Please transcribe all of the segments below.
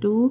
2,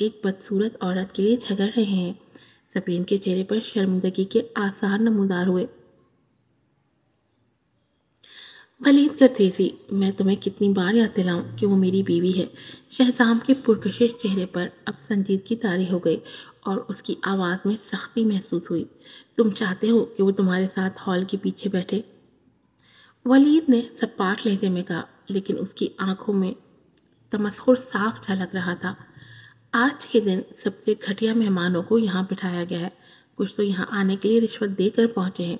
ایک بدصورت عورت کے لیے جھگڑ رہے ہیں۔ صبرین کے چہرے پر شرمندگی کے آثار نمودار ہوئے۔ ولید کر تیزی، میں تمہیں کتنی بار یاد دلاؤں کہ وہ میری بیوی ہے۔ شہزام کے پرکشش چہرے پر اب سنجیدگی طاری ہو گئی اور اس کی آواز میں سختی محسوس ہوئی۔ تم چاہتے ہو کہ وہ تمہارے ساتھ ہال کے پیچھے بیٹھے؟ ولید نے سپاٹ لہجے میں کہا، لیکن اس کی آنکھوں میں تمسخر صاف جھلک رہا تھا۔ آج کے دن سب سے گھٹیا مہمانوں کو یہاں بٹھایا گیا ہے۔ کچھ تو یہاں آنے کے لیے رشوت دے کر پہنچے ہیں۔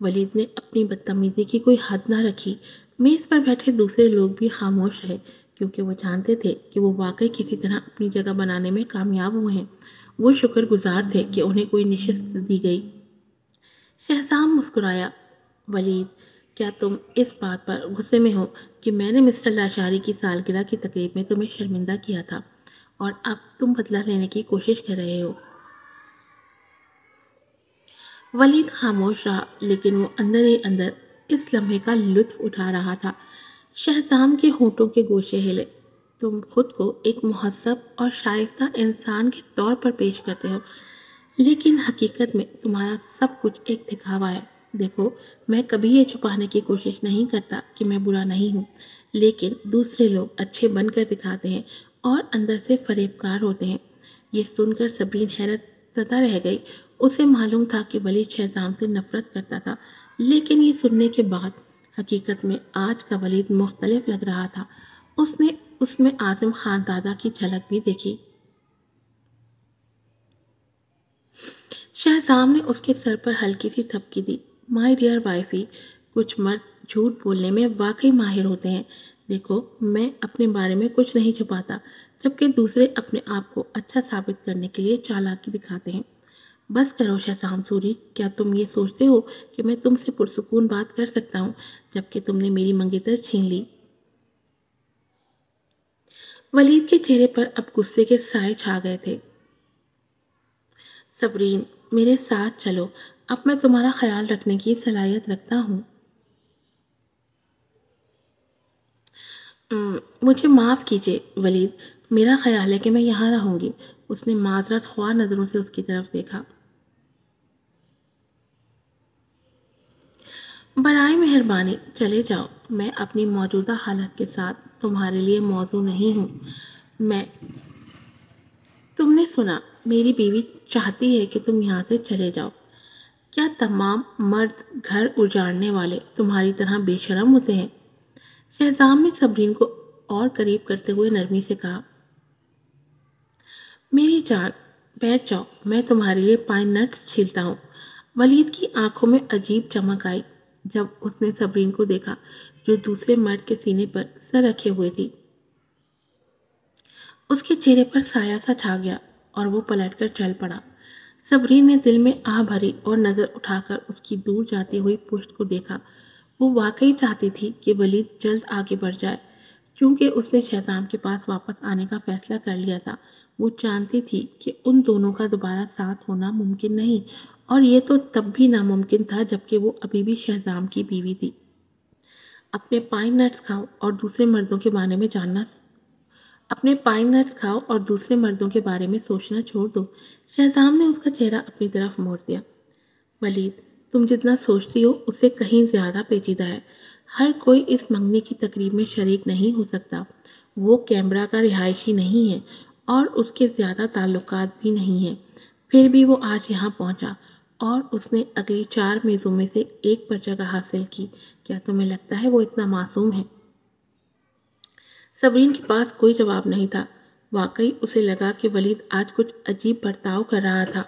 ولید نے اپنی بدتمیزی کی کوئی حد نہ رکھی۔ میز پر بیٹھے دوسرے لوگ بھی خاموش رہے، کیونکہ وہ جانتے تھے کہ وہ واقعی کسی طرح اپنی جگہ بنانے میں کامیاب ہوئے ہیں۔ وہ شکر گزار تھے کہ انہیں کوئی نشست دی گئی۔ شہزام مسکرایا، ولید، کیا تم اس بات پر غصے میں ہو کہ میں نے مسٹر لاشاری کی سالگرہ کی تقریب میں تمہیں شرمندہ کیا تھا اور اب تم بدلہ لینے کی کوشش کر رہے ہو؟ ولید خاموش رہا، لیکن وہ اندر ہی اندر اس لمحے کا لطف اٹھا رہا تھا۔ شہزام کے ہونٹوں کے گوشے ہلے۔ تم خود کو ایک مہذب اور شائستہ انسان کے طور پر پیش کرتے ہو، لیکن حقیقت میں تمہارا سب کچھ ایک دکھاوا ہے۔ دیکھو، میں کبھی یہ چھپانے کی کوشش نہیں کرتا کہ میں برا نہیں ہوں، لیکن دوسرے لوگ اچھے بن کر دکھاتے ہیں اور اندر سے فریب کار ہوتے ہیں۔ یہ سن کر صبرین حیرت زدہ رہ گئی۔ اسے معلوم تھا کہ ولید شہزام سے نفرت کرتا تھا، لیکن یہ سننے کے بعد حقیقت میں آج کا ولید مختلف لگ رہا تھا۔ اس نے اس میں عاظم خانزادہ کی جھلک بھی دیکھی۔ شہزام نے اس کے سر پر ہلکی سی تھپکی دی۔ مائی ڈیئر وائفی، کچھ مرد جھوٹ بولنے میں واقعی ماہر ہوتے ہیں۔ دیکھو، میں اپنے بارے میں کچھ نہیں چھپاتا، جبکہ دوسرے اپنے آپ کو اچھا ثابت کرنے کے لیے چالاکی دکھاتے ہیں۔ بس کرو شہزام سوری، کیا تم یہ سوچتے ہو کہ میں تم سے پرسکون بات کر سکتا ہوں جبکہ تم نے میری منگیتر چھین لی؟ ولید کے چہرے پر اب غصے کے سائے چھا گئے تھے۔ صبرین، میرے ساتھ چلو، اب میں تمہارا خیال رکھنے کی صلاحیت رکھتا ہوں۔ مجھے معاف کیجیے ولید، میرا خیال ہے کہ میں یہاں رہوں گی۔ اس نے معذرت خواہ نظروں سے اس کی طرف دیکھا۔ برائے مہربانی چلے جاؤ، میں اپنی موجودہ حالت کے ساتھ تمہارے لیے موزوں نہیں ہوں۔ تم نے سنا، میری بیوی چاہتی ہے کہ تم یہاں سے چلے جاؤ۔ کیا تمام مرد گھر اجاڑنے والے تمہاری طرح بے شرم ہوتے ہیں؟ شہزام نے صبرین کو اور قریب کرتے ہوئے نرمی سے کہا، میری جان، بیٹھ جاؤ، میں تمہارے لیے پائن نٹس چھیلتا ہوں۔ ولید کی آنکھوں میں عجیب چمک آئی جب اس نے صبرین کو دیکھا، جو دوسرے مرد کے سینے پر سر رکھے ہوئے تھی۔ اس کے چہرے پر سایہ سا چھا گیا اور وہ پلٹ کر چل پڑا۔ صبرین نے دل میں آہ بھری اور نظر اٹھا کر اس کی دور جاتی ہوئی پشت کو دیکھا۔ وہ واقعی چاہتی تھی کہ ولید جلد آگے بڑھ جائے، چونکہ اس نے شہزام کے پاس واپس آنے کا فیصلہ کر لیا تھا۔ وہ جانتی تھی کہ ان دونوں کا دوبارہ ساتھ ہونا ممکن نہیں، اور یہ تو تب بھی ناممکن تھا جبکہ وہ ابھی بھی شہزام کی بیوی تھی۔ اپنے پائن نٹس کھاؤ اور دوسرے مردوں کے بارے میں سوچنا چھوڑ دو۔ شہزام نے اس کا چہرہ اپنی طرف موڑ دیا۔ ولید، تم جتنا سوچتی ہو اس سے کہیں زیادہ پیچیدہ ہے۔ ہر کوئی اس منگنی کی تقریب میں شریک نہیں ہو سکتا۔ وہ کیمبرا کا رہائشی نہیں ہے اور اس کے زیادہ تعلقات بھی نہیں ہیں۔ پھر بھی وہ آج یہاں پہنچا اور اس نے اگلی 4 میزوں میں سے ایک پر جگہ حاصل کی۔ کیا تمہیں لگتا ہے وہ اتنا معصوم ہے؟ صبرین کے پاس کوئی جواب نہیں تھا۔ واقعی اسے لگا کہ ولید آج کچھ عجیب برتاؤ کر رہا تھا۔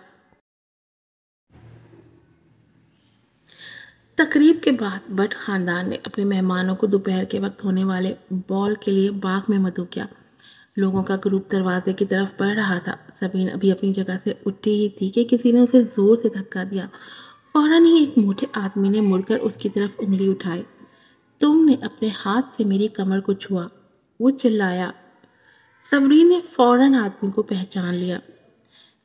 تقریب کے بعد بٹ خاندان نے اپنے مہمانوں کو دوپہر کے وقت ہونے والے بال کے لیے باغ میں مدعو کیا۔ لوگوں کا گروپ دروازے کی طرف بڑھ رہا تھا۔ صبرین ابھی اپنی جگہ سے اٹھی ہی تھی کہ کسی نے اسے زور سے دھکا دیا۔ فوراً ہی ایک موٹے آدمی نے مڑ کر اس کی طرف انگلی اٹھائی۔ تم نے اپنے ہاتھ سے میری کمر کو چھوا، وہ چلایا۔ صبرین نے فوراً آدمی کو پہچان لیا۔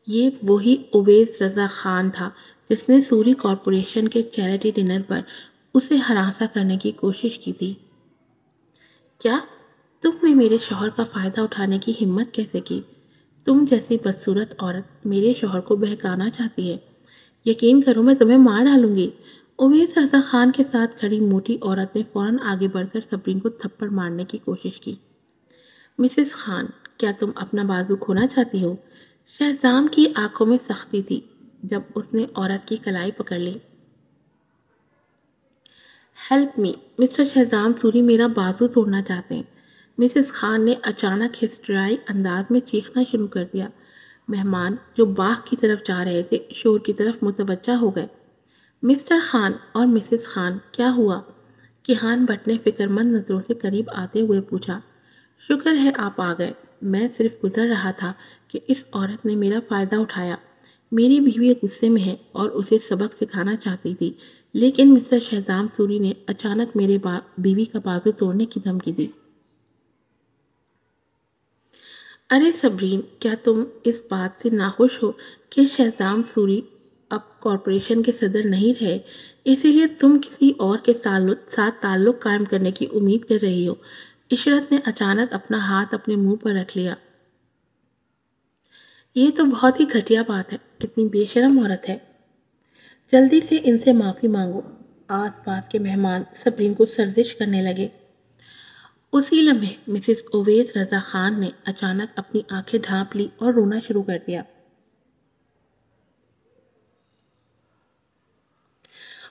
یہ وہی اویس رضا خان تھا جس نے سوری کارپوریشن کے چیریٹی ڈنر پر اسے ہراساں کرنے کی کوشش کی تھی۔ کیا تم نے میرے شوہر کا فائدہ اٹھانے کی ہمت کیسے کی؟ تم جیسی بدصورت عورت میرے شوہر کو بہکانا چاہتی ہے، یقین کرو میں تمہیں مار ڈالوں گی۔ اویس رضا خان کے ساتھ کھڑی موٹی عورت نے فوراً آگے بڑھ کر صبرین کو تھپڑ مارنے کی کوشش کی۔ مسز خان، کیا تم اپنا بازو کھونا چاہتی ہو؟ شہزام کی آنکھوں میں سختی تھی جب اس نے عورت کی کلائی پکڑ لی۔ ہیلپ می، مسٹر شہزام سوری میرا بازو توڑنا چاہتے ہیں۔ مسز خان نے اچانک ہسٹریائی انداز میں چیخنا شروع کر دیا۔ مہمان جو باغ کی طرف جا رہے تھے شور کی طرف متوجہ ہو گئے۔ مسٹر خان اور مسز خان، کیا ہوا؟ کیہان بٹ نے فکر مند نظروں سے قریب آتے ہوئے پوچھا۔ شکر ہے آپ آ گئے، میں صرف گزر رہا تھا کہ اس عورت نے میرا فائدہ اٹھایا۔ میری بیوی غصے میں ہے اور اسے سبق سکھانا چاہتی تھی، لیکن مسٹر شہزام سوری نے اچانک میرے بیوی کا بازو توڑنے کی دھمکی دی۔ ارے صبرین، کیا تم اس بات سے ناخوش ہو کہ شہزام سوری اب کارپوریشن کے صدر نہیں رہے، اسی لیے تم کسی اور کے ساتھ تعلق قائم کرنے کی امید کر رہی ہو؟ عشرت نے اچانک اپنا ہاتھ اپنے منہ پر رکھ لیا۔ یہ تو بہت ہی گھٹیا بات ہے، کتنی بے شرم عورت ہے۔ جلدی سے ان سے معافی مانگو۔ آس پاس کے مہمان صبرین کو سرزش کرنے لگے۔ اسی لمحے مسز اویس رضا خان نے اچانک اپنی آنکھیں ڈھانپ لی اور رونا شروع کر دیا۔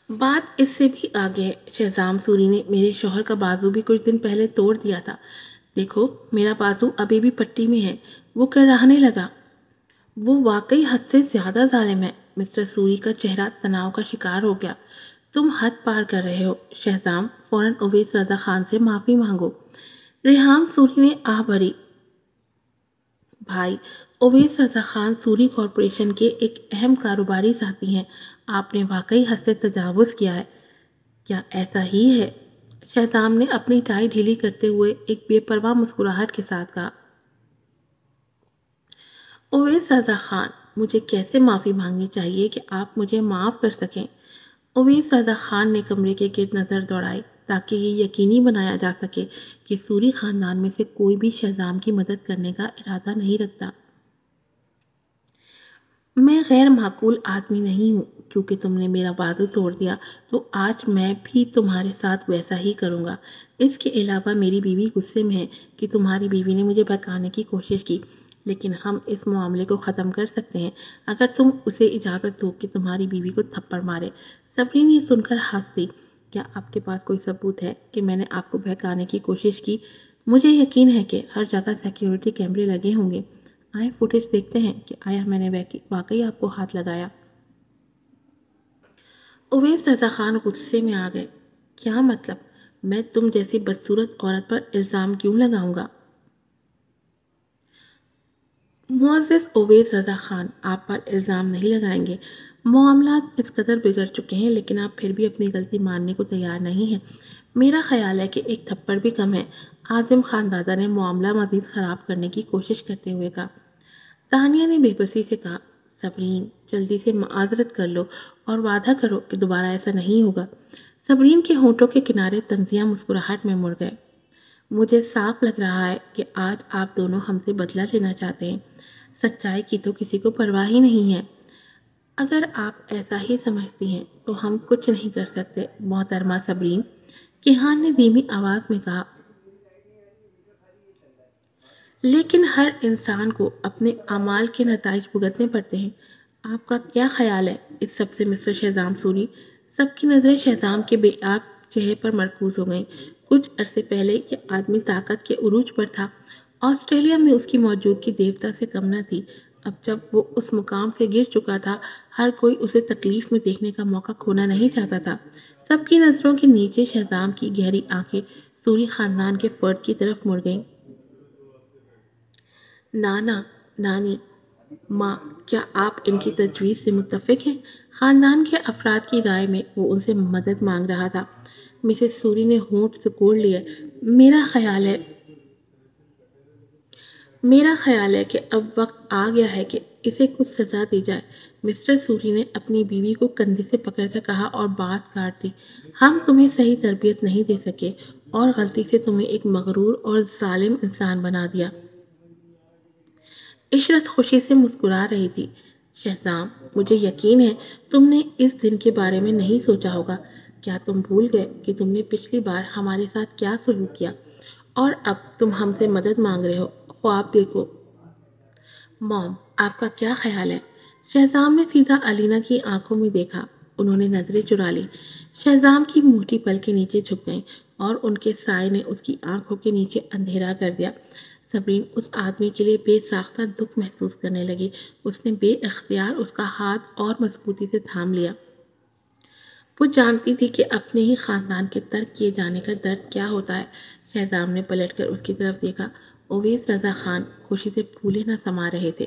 بات اس سے بھی آگے ہے، شہزام سوری نے میرے شوہر کا بازو بھی کچھ دن پہلے توڑ دیا تھا۔ دیکھو میرا بازو ابھی بھی پٹی میں ہے، وہ کراہنے لگا۔ وہ واقعی حد سے زیادہ ظالم ہے۔ مسٹر سوری کا چہرہ تناؤ کا شکار ہو گیا۔ تم حد پار کر رہے ہو شہزام، فوراً اویس رضا خان سے معافی مانگو۔ ریحام سوری نے آہ بھری۔ بھائی، اویس رضا خان سوری کارپوریشن کے ایک اہم کاروباری ساتھی ہیں، آپ نے واقعی حد سے تجاوز کیا ہے۔ کیا ایسا ہی ہے؟ شہزام نے اپنی ٹائی ڈھیلی کرتے ہوئے ایک بے پرواہ مسکراہٹ کے ساتھ کہا۔ اویس رضا خان، مجھے کیسے معافی مانگنی چاہیے کہ آپ مجھے معاف کر سکیں؟ اویس رضا خان نے کمرے کے گرد نظر دوڑائی تاکہ یہ یقینی بنایا جا سکے کہ سوری خاندان میں سے کوئی بھی شہزام کی مدد کرنے کا ارادہ نہیں رکھتا۔ میں غیر معقول آدمی نہیں ہوں، کیونکہ تم نے میرا بازو توڑ دیا تو آج میں بھی تمہارے ساتھ ویسا ہی کروں گا۔ اس کے علاوہ میری بیوی غصے میں ہے کہ تمہاری بیوی نے مجھے بہکانے کی کوشش کی، لیکن ہم اس معاملے کو ختم کر سکتے ہیں اگر تم اسے اجازت دو کہ تمہاری بیوی کو تھپڑ مارے۔ صبرین یہ سن کر ہنس دی۔ کیا آپ کے پاس کوئی ثبوت ہے کہ میں نے آپ کو بہکانے کی کوشش کی؟ مجھے یقین ہے کہ ہر جگہ سیکیورٹی کیمرے لگے ہوں گے۔ آئے فوٹیج دیکھتے ہیں کہ آیا میں نے واقعی آپ کو ہاتھ لگایا۔ اویس رضا خان غصے میں آ گئے۔ کیا مطلب؟ میں تم جیسی بدصورت عورت پر الزام کیوں لگاؤں گا؟ معزز اویس رضا خان، آپ پر الزام نہیں لگائیں گے۔ معاملات اس قدر بگڑ چکے ہیں لیکن آپ پھر بھی اپنی غلطی ماننے کو تیار نہیں ہیں۔ میرا خیال ہے کہ ایک تھپڑ بھی کم ہے۔ عاظم خاندادہ نے معاملہ مزید خراب کرنے کی کوشش کرتے ہوئے کہا۔ تانیہ نے بے بسی سے کہا، صبرین جلدی سے معذرت کر لو اور وعدہ کرو کہ دوبارہ ایسا نہیں ہوگا۔ صبرین کے ہونٹوں کے کنارے طنزیہ مسکراہٹ میں مڑ گئے۔ مجھے صاف لگ رہا ہے کہ آج آپ دونوں ہم سے بدلہ لینا چاہتے ہیں۔ سچائی کی تو کسی کو پرواہ ہی نہیں ہے۔ اگر آپ ایسا ہی سمجھتی ہیں تو ہم کچھ نہیں کر سکتے محترمہ صبرین، کیہان نے دھیمی آواز میں کہا۔ لیکن ہر انسان کو اپنے اعمال کے نتائج بھگتنے پڑتے ہیں۔ آپ کا کیا خیال ہے اس سب سے مسٹر شہزام سوری؟ سب کی نظریں شہزام کے بے آب چہرے پر مرکوز ہو گئیں۔ کچھ عرصے پہلے یہ آدمی طاقت کے عروج پر تھا۔ آسٹریلیا میں اس کی موجودگی دیوتا سے کم نہ تھی۔ اب جب وہ اس مقام سے گر چکا تھا، ہر کوئی اسے تکلیف میں دیکھنے کا موقع کھونا نہیں چاہتا تھا۔ سب کی نظروں کے نیچے شہزام کی گہری آنکھیں سوری خاندان کے فرد کی طرف مڑ گئیں۔ نانا، نانی، ماں، کیا آپ ان کی تجویز سے متفق ہیں؟ خاندان کے افراد کی رائے میں وہ ان سے مدد مانگ رہا تھا۔ مسز سوری نے ہونٹ سکوڑ لیے۔ میرا خیال ہے کہ اب وقت آ گیا ہے کہ اسے کچھ سزا دی جائے۔ مسٹر سوری نے اپنی بیوی کو کندھے سے پکڑ کر کہا اور بات کاٹ دی۔ ہم تمہیں صحیح تربیت نہیں دے سکے اور غلطی سے تمہیں ایک مغرور اور ظالم انسان بنا دیا۔ عشرت خوشی سے مسکرا رہی تھی۔ شہزام، مجھے یقین ہے تم نے اس دن کے بارے میں نہیں سوچا ہوگا۔ کیا تم بھول گئے کہ تم نے پچھلی بار ہمارے ساتھ کیا سلوک کیا اور اب تم ہم سے مدد مانگ رہے ہو؟ خواب دیکھو۔ موم، آپ کا کیا خیال ہے؟ شہزام نے سیدھا علینا کی آنکھوں میں دیکھا۔ انہوں نے نظریں چرا لی۔ شہزام کی موٹی پلکیں نیچے جھک گئیں اور ان کے سائے نے اس کی آنکھوں کے نیچے اندھیرا کر دیا۔ صبرین اس آدمی کے لیے بے ساختہ دکھ محسوس کرنے لگی۔ اس نے بے اختیار اس کا ہاتھ اور مضبوطی سے تھام لیا۔ وہ جانتی تھی کہ اپنے ہی خاندان کے ترک کیے جانے کا درد کیا ہوتا ہے۔ شہزام نے پلٹ کر اس کی طرف دیکھا۔ اویس رضا خان خوشی سے پھولے نہ سما رہے تھے۔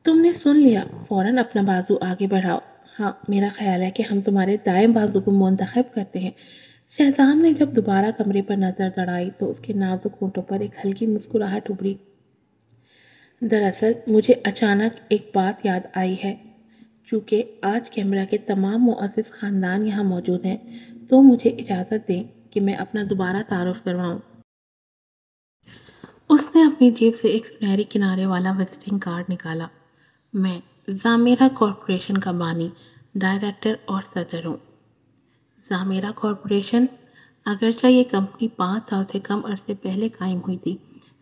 تم نے سن لیا، فوراً اپنا بازو آگے بڑھاؤ۔ ہاں، میرا خیال ہے کہ ہم تمہارے دائیں بازو کو منتخب کرتے ہیں۔ شہزام نے جب دوبارہ کمرے پر نظر دوڑائی تو اس کے نازک ہونٹوں پر ایک ہلکی مسکراہٹ ابھری۔ دراصل مجھے اچانک ایک بات یاد آئی ہے۔ چونکہ آج کیمرا کے تمام معزز خاندان یہاں موجود ہیں تو مجھے اجازت دیں کہ میں اپنا دوبارہ تعارف کرواؤں۔ اس نے اپنی جیب سے ایک سنہری کنارے والا وزٹنگ کارڈ نکالا۔ میں زامیرا کارپوریشن کا بانی، ڈائریکٹر اور صدر ہوں۔ زامیرا کارپوریشن، اگرچہ یہ کمپنی 5 سال سے کم عرصے پہلے قائم ہوئی تھی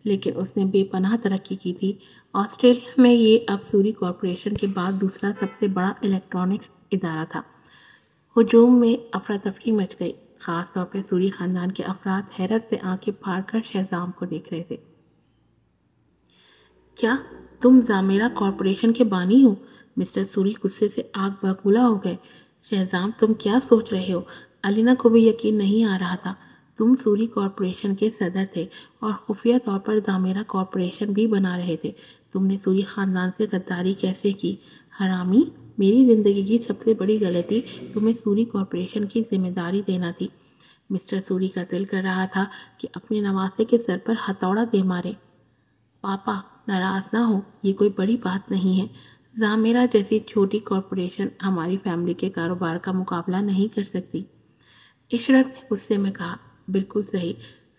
لیکن اس نے بے پناہ ترقی کی تھی۔ آسٹریلیا میں یہ اب سوری کارپوریشن کے بعد دوسرا سب سے بڑا الیکٹرانکس ادارہ تھا۔ ہجوم میں افراتفری مچ گئی۔ خاص طور پر سوری خاندان کے افراد حیرت سے آنکھیں پھاڑ کر شہزام کو دیکھ رہے تھے۔ کیا تم زامیرا کارپوریشن کے بانی ہو؟ مسٹر سوری غصے سے آگ بگولا ہو گئے۔ شہزام، تم کیا سوچ رہے ہو؟ علینا کو بھی یقین نہیں آ رہا تھا۔ تم سوری کارپوریشن کے صدر تھے اور خفیہ طور پر زامیرا کارپوریشن بھی بنا رہے تھے۔ تم نے سوری خاندان سے غداری کیسے کی؟ حرامی، میری زندگی کی سب سے بڑی غلطی تمہیں سوری کارپوریشن کی ذمہ داری دینا تھی۔ مسٹر سوری کا دل کر رہا تھا کہ اپنے نواسے کے سر پر ہتھوڑا دے مارے۔ پاپا، ناراض نہ ہو، یہ کوئی بڑی بات نہیں ہے۔ زامیرا جیسی چھوٹی کارپوریشن ہماری فیملی کے کاروبار کا مقابلہ نہیں کر سکتی۔ عشرت نے غصے میں کہا، بالکل صحیح،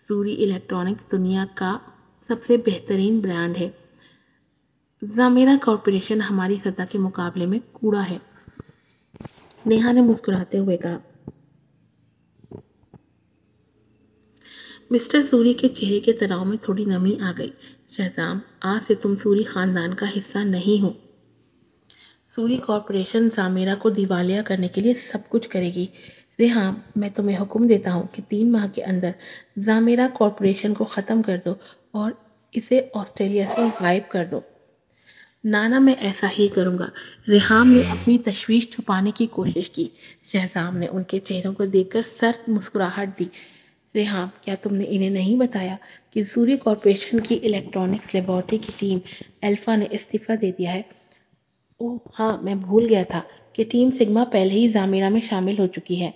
سوری الیکٹرانکس دنیا کا سب سے بہترین برانڈ ہے۔ زامیرا کارپوریشن ہماری سطح کے مقابلے میں کوڑا ہے۔ نیہا نے مسکراتے ہوئے کہا۔ مسٹر سوری کے چہرے کے تناؤ میں تھوڑی نمی آ گئی۔ شہزام، آج سے تم سوری خاندان کا حصہ نہیں ہو۔ سوری کارپوریشن زامیرا کو دیوالیہ کرنے کے لیے سب کچھ کرے گی۔ ریحام، میں تمہیں حکم دیتا ہوں کہ 3 ماہ کے اندر زامیرا کارپوریشن کو ختم کر دو اور اسے آسٹریلیا سے غائب کر دو۔ نانا، میں ایسا ہی کروں گا۔ ریحام نے اپنی تشویش چھپانے کی کوشش کی۔ شہزام نے ان کے چہروں کو دیکھ کر سرد مسکراہٹ دی۔ ریحام، کیا تم نے انہیں نہیں بتایا کہ سوری کارپوریشن کی الیکٹرانکس لیبارٹری کی ٹیم الفا نے استعفیٰ دے دیا ہے؟ اوہ ہاں، میں بھول گیا تھا کہ ٹیم سگما پہلے ہی زامیرا میں شامل ہو چکی ہے۔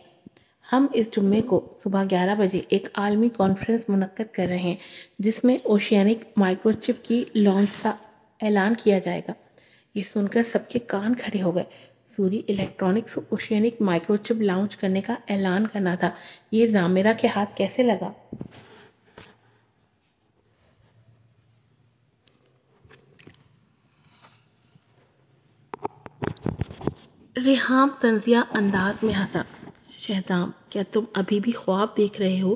ہم اس جمعے کو صبح 11 بجے ایک عالمی کانفرنس منعقد کر رہے ہیں جس میں اوشینک مائکرو چپ کی لانچ کا اعلان کیا جائے گا۔ یہ سن کر سب کے کان کھڑے ہو گئے۔ سوری الیکٹرانکس اوشینک مائکرو چپ لانچ کرنے کا اعلان کرنا تھا، یہ زامیرا کے ہاتھ کیسے لگا؟ ریحام طنزیہ انداز میں ہنسا۔ شہزام، کیا تم ابھی بھی خواب دیکھ رہے ہو؟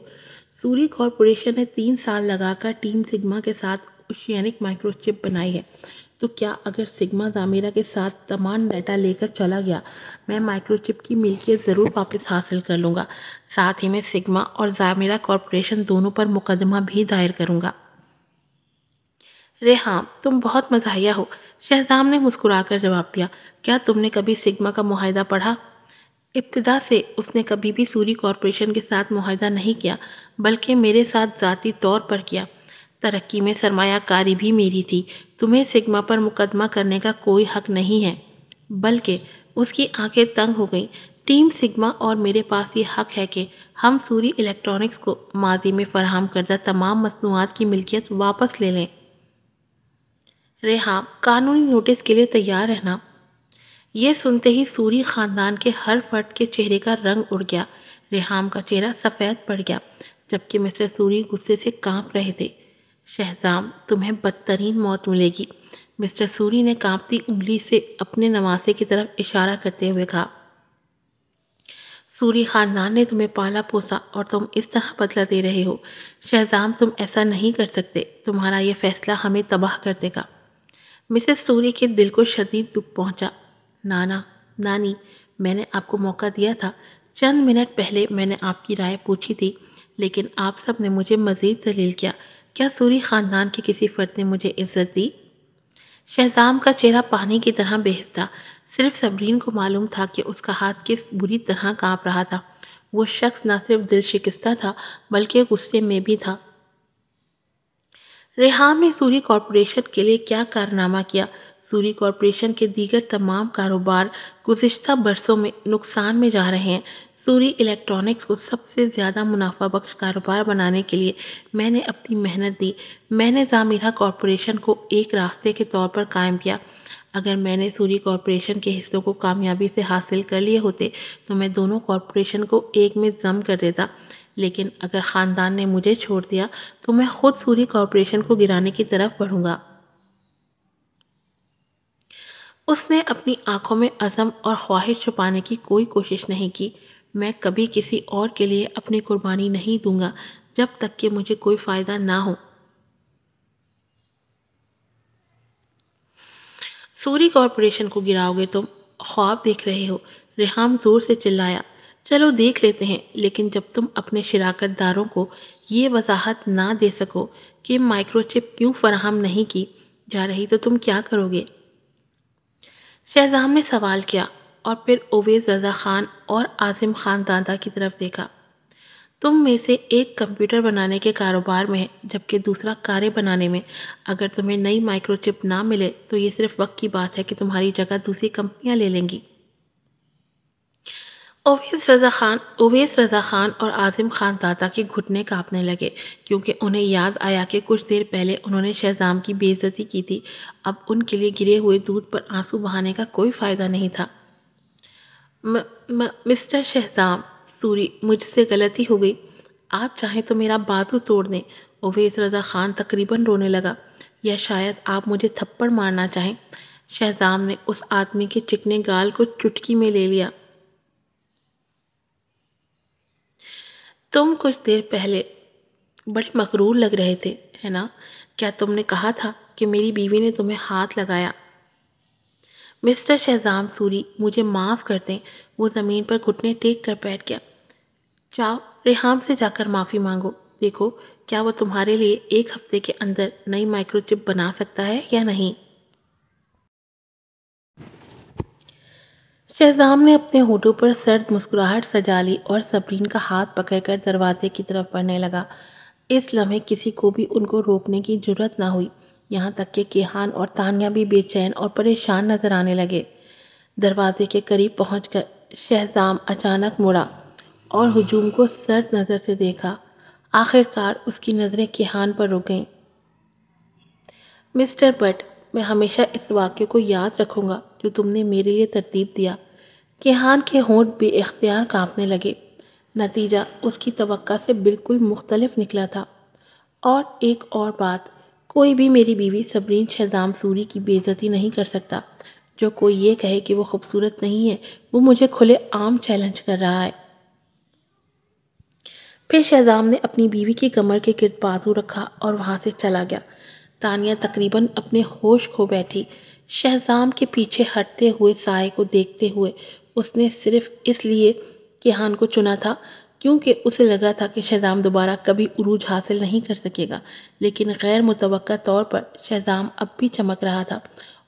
سوری کارپوریشن نے 3 سال لگا کر ٹیم سگما کے ساتھ اوشینک مائکرو چپ بنائی ہے، تو کیا اگر سگما زامیرا کے ساتھ تمام ڈیٹا لے کر چلا گیا، میں مائکرو چپ کی ملکیت ضرور واپس حاصل کر لوں گا۔ ساتھ ہی میں سگما اور زامیرا کارپوریشن دونوں پر مقدمہ بھی دائر کروں گا۔ ریحام، تم بہت مزاحیہ ہو۔ شہزام نے مسکرا کر جواب دیا، کیا تم نے کبھی سگما کا معاہدہ پڑھا؟ ابتدا سے اس نے کبھی بھی سوری کارپوریشن کے ساتھ معاہدہ نہیں کیا، بلکہ میرے ساتھ ذاتی طور پر کیا۔ ترقی میں سرمایہ کاری بھی میری تھی۔ تمہیں سگما پر مقدمہ کرنے کا کوئی حق نہیں ہے۔ بلکہ اس کی آنکھیں تنگ ہو گئیں۔ ٹیم سگما اور میرے پاس یہ حق ہے کہ ہم سوری الیکٹرانکس کو ماضی میں فراہم کردہ تمام مصنوعات کی ملکیت واپس لے لیں۔ ریحام، قانونی نوٹس کے لیے تیار رہنا۔ یہ سنتے ہی سوری خاندان کے ہر فرد کے چہرے کا رنگ اڑ گیا۔ ریحام کا چہرہ سفید پڑ گیا۔ جبکہ مسٹر سوری غصے سے کانپ رہے تھے۔ شہزام، تمہیں بدترین موت ملے گی، مسٹر سوری نے کانپتی انگلی سے اپنے نواسے کی طرف اشارہ کرتے ہوئے کہا۔ سوری خاندان نے تمہیں پالا پوسا اور تم اس طرح بدلہ دے رہے ہو۔ شہزام، تم ایسا نہیں کر سکتے، تمہارا یہ فیصلہ ہمیں تباہ کر دے گا۔ مسز سوری کے دل کو شدید دکھ پہنچا۔ نانا، نانی، میں نے آپ کو موقع دیا تھا، چند منٹ پہلے میں نے آپ کی رائے پوچھی تھی، لیکن آپ سب نے مجھے مزید ذلیل کیا۔ کیا سوری خاندان کے کسی فرد نے مجھے عزت دی؟ شہزام کا چہرہ پانی کی طرح بہتا تھا۔ صرف صبرین کو معلوم تھا کہ اس کا ہاتھ کس بری طرح کانپ رہا تھا۔ وہ شخص نہ صرف دل شکستہ تھا بلکہ غصے میں بھی تھا۔ ریحام نے سوری کارپوریشن کے لیے کیا کارنامہ کیا؟ سوری کارپوریشن کے دیگر تمام کاروبار گزشتہ برسوں میں نقصان میں جا رہے ہیں۔ سوری الیکٹرانکس کو سب سے زیادہ منافع بخش کاروبار بنانے کے لیے میں نے اپنی محنت دی۔ میں نے ذامرہ کارپوریشن کو ایک راستے کے طور پر قائم کیا۔ اگر میں نے سوری کارپوریشن کے حصوں کو کامیابی سے حاصل کر لیے ہوتے تو میں دونوں کارپوریشن کو ایک میں ضم کر دیتا، لیکن اگر خاندان نے مجھے چھوڑ دیا تو میں خود سوری کارپوریشن کو گرانے کی طرف بڑھوں گا۔ اس نے اپنی آنکھوں میں عزم اور خواہش چھپانے کی کوئی کوشش نہیں کی۔ میں کبھی کسی اور کے لیے اپنی قربانی نہیں دوں گا جب تک کہ مجھے کوئی فائدہ نہ ہو۔ سوری کارپوریشن کو گراؤ گے تم، خواب دیکھ رہے ہو؟ ریحام زور سے چلایا۔ چلو دیکھ لیتے ہیں، لیکن جب تم اپنے شراکت داروں کو یہ وضاحت نہ دے سکو کہ مائکرو چپ کیوں فراہم نہیں کی جا رہی تو تم کیا کرو گے؟ شہزام نے سوال کیا اور پھر اویس رضا خان اور عاظم خان دادا کی طرف دیکھا۔ تم میں سے ایک کمپیوٹر بنانے کے کاروبار میں ہے جبکہ دوسرا کاریں بنانے میں۔ اگر تمہیں نئی مائکرو چپ نہ ملے تو یہ صرف وقت کی بات ہے کہ تمہاری جگہ دوسری کمپنیاں لے لیں گی۔ اویس رضا خان اور عاظم خان دادا کے گھٹنے کانپنے لگے کیونکہ انہیں یاد آیا کہ کچھ دیر پہلے انہوں نے شہزام کی بے عزتی کی تھی۔ اب ان کے لیے گرے ہوئے دودھ پر آنسو بہانے کا کوئی فائدہ نہیں تھا۔ مسٹر شہزام سوری، مجھ سے غلطی ہو گئی، آپ چاہیں تو میرا بازو توڑ دیں۔ اویس رضا خان تقریباً رونے لگا۔ یا شاید آپ مجھے تھپڑ مارنا چاہیں۔ شہزام نے اس آدمی کے چکنے گال کو چٹکی میں لے لیا۔ تم کچھ دیر پہلے بڑے مغرور لگ رہے تھے، ہے نا؟ کیا تم نے کہا تھا کہ میری بیوی نے تمہیں ہاتھ لگایا؟ مسٹر شہزام سوری، مجھے معاف کر دیں۔ وہ زمین پر گھٹنے ٹیک کر بیٹھ گیا۔ جاؤ ریحام سے جا کر معافی مانگو، دیکھو کیا وہ تمہارے لیے ایک ہفتے کے اندر نئی مائکرو چپ بنا سکتا ہے یا نہیں۔ شہزام نے اپنے ہونٹوں پر سرد مسکراہٹ سجا لی اور صبرین کا ہاتھ پکڑ کر دروازے کی طرف بڑھنے لگا۔ اس لمحے کسی کو بھی ان کو روکنے کی جرأت نہ ہوئی، یہاں تک کہ کیہان اور تانیہ بھی بے چین اور پریشان نظر آنے لگے۔ دروازے کے قریب پہنچ کر شہزام اچانک مڑا اور ہجوم کو سرد نظر سے دیکھا۔ آخرکار اس کی نظریں کیہان پر رک گئیں۔ مسٹر بٹ، میں ہمیشہ اس واقعے کو یاد رکھوں گا جو تم نے میرے لیے ترتیب دیا۔ کیہان کے ہونٹ بے اختیار کانپنے لگے۔ نتیجہ اس کی توقع سے بالکل مختلف نکلا تھا۔ اور ایک اور بات، کوئی بھی میری بیوی صبرین شہزام سوری کی بے عزتی نہیں کر سکتا۔ جو کوئی یہ کہے کہ وہ خوبصورت نہیں ہے، وہ مجھے کھلے عام چیلنج کر رہا ہے۔ پھر شہزام نے اپنی بیوی کی کمر کے گرد بازو رکھا اور وہاں سے چلا گیا۔ تانیہ تقریباً اپنے ہوش کھو بیٹھی۔ شہزام کے پیچھے ہٹتے ہوئے سائے کو دیکھتے ہوئے اس نے صرف اس لیے کیہان کو چنا تھا کیونکہ اسے لگا تھا کہ شہزام دوبارہ کبھی عروج حاصل نہیں کر سکے گا، لیکن غیر متوقع طور پر شہزام اب بھی چمک رہا تھا